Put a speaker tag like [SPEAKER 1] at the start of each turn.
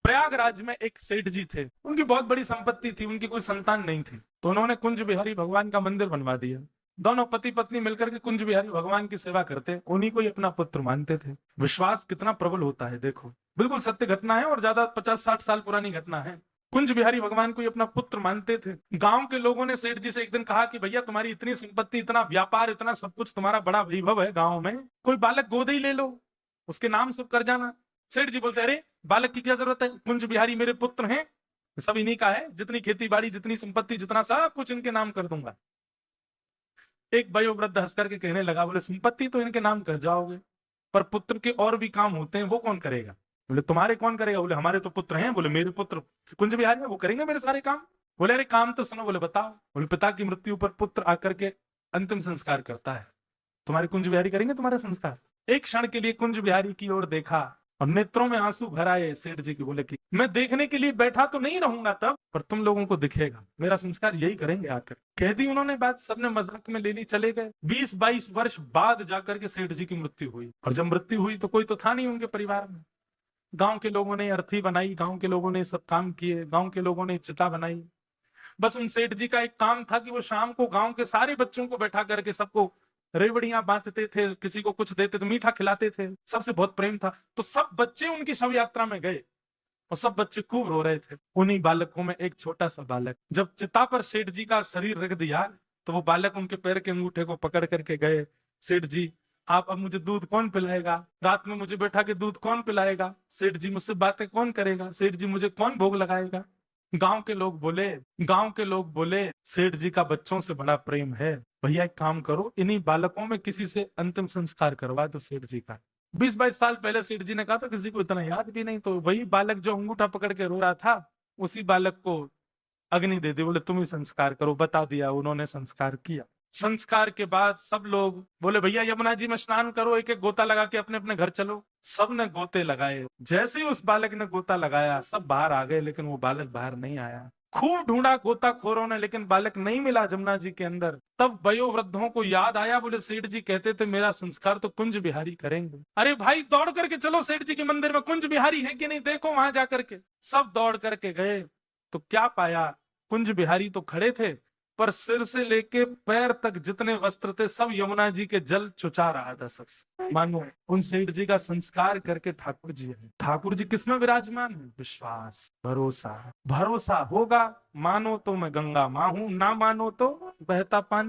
[SPEAKER 1] प्रयागराज में एक सेठ जी थे, उनकी बहुत बड़ी संपत्ति थी, उनकी कोई संतान नहीं थी, तो उन्होंने कुंज बिहारी भगवान का मंदिर बनवा दिया। दोनों पति पत्नी मिलकर के कुंज बिहारी भगवान की सेवा करते, उन्हीं को ही अपना पुत्र मानते थे। विश्वास कितना प्रबल होता है देखो, बिल्कुल सत्य घटना है और ज्यादा 50-60 साल पुरानी घटना है। कुंज बिहारी भगवान को ही अपना पुत्र मानते थे। गांव के लोगों ने सेठ जी से एक दिन कहा कि भैया तुम्हारी इतनी संपत्ति, इतना व्यापार, इतना सब कुछ, तुम्हारा बड़ा वैभव है गांव में, कोई बालक गोद ही ले लो, उसके नाम सब कर जाना। सेठ जी बोलते अरे बालक की क्या जरूरत है, कुंज बिहारी मेरे पुत्र हैं, सब इन्हीं का है, जितनी खेती बाड़ी, जितनी संपत्ति, जितना सब कुछ इनके नाम कर दूंगा। एक वयोवृद्ध हंस करके कहने लगा, बोले संपत्ति तो इनके नाम कर जाओगे, पर पुत्र के और भी काम होते हैं, वो कौन करेगा? बोले तुम्हारे कौन करेगा? बोले हमारे तो पुत्र हैं। बोले मेरे पुत्र कुंज बिहारी है, वो करेंगे मेरे सारे काम। बोले अरे काम तो सुनो। बोले बताओ। बोले पिता की मृत्यु पर पुत्र आकर के अंतिम संस्कार करता है, तुम्हारे कुंज बिहारी करेंगे तुम्हारा संस्कार। एक क्षण के लिए कुंज बिहारी की ओर देखा और नेत्रों में आंसू भर आए सेठ जी की। बोले कि मैं देखने के लिए बैठा तो नहीं रहूंगा तब, पर तुम लोगों को दिखेगा, मेरा संस्कार यही करेंगे आकर। कह दी उन्होंने बात, सबने मजाक में ले ली, चले गए। 20-22 वर्ष बाद जाकर के सेठ जी की मृत्यु हुई, और जब मृत्यु हुई तो कोई तो था नहीं उनके परिवार में। गांव के लोगों ने अर्थी बनाई, गांव के लोगों ने सब काम किए, गांव के लोगों ने चिता बनाई। बस उन सेठ जी का एक काम था कि वो शाम को गांव के सारे बच्चों को बैठा करके सबको रेवड़ियां बांटते थे, किसी को कुछ देते थे, मीठा खिलाते थे, सबसे बहुत प्रेम था। तो सब बच्चे उनकी शव यात्रा में गए और सब बच्चे खूब रो रहे थे। उन्हीं बालकों में एक छोटा सा बालक, जब चिता पर सेठ जी का शरीर रख दिया तो वो बालक उनके पैर के अंगूठे को पकड़ करके गए, सेठ जी आप अब मुझे दूध कौन पिलाएगा, रात में मुझे बैठा के दूध कौन पिलाएगा, सेठ जी मुझसे बातें कौन करेगा, सेठ जी मुझे कौन भोग लगाएगा। गांव के लोग बोले, सेठ जी का बच्चों से बड़ा प्रेम है, भैया एक काम करो, इन्हीं बालकों में किसी से अंतिम संस्कार करवा दो सेठ जी का। 20-22 साल पहले सेठ जी ने कहा था, किसी को इतना याद भी नहीं, तो वही बालक जो अंगूठा पकड़ के रो रहा था, उसी बालक को अग्नि दे दी। बोले तुम ही संस्कार करो। बता दिया, उन्होंने संस्कार किया। संस्कार के बाद सब लोग बोले भैया यमुना जी में स्नान करो, एक एक गोता लगा के अपने अपने घर चलो। सब ने गोते लगाए। जैसे ही उस बालक ने गोता लगाया सब बाहर आ गए, लेकिन वो बालक बाहर नहीं आया। खूब ढूंढा गोताखोरों ने, लेकिन बालक नहीं मिला जमुना जी के अंदर। तब वयोवृद्धों को याद आया, बोले सेठ जी कहते थे मेरा संस्कार तो कुंज बिहारी करेंगे। अरे भाई दौड़ करके चलो सेठ जी के मंदिर में, कुंज बिहारी है कि नहीं देखो वहां जाकर के। सब दौड़ करके गए तो क्या पाया, कुंज बिहारी तो खड़े थे, पर सिर से लेके पैर तक जितने वस्त्र थे सब यमुना जी के जल चुचा रहा था सबसे। मानो उन सेठ जी का संस्कार करके ठाकुर जी है। ठाकुर जी किसमें विराजमान है? विश्वास, भरोसा। भरोसा होगा, मानो तो मैं गंगा मां हूं, ना मानो तो बहता पानी।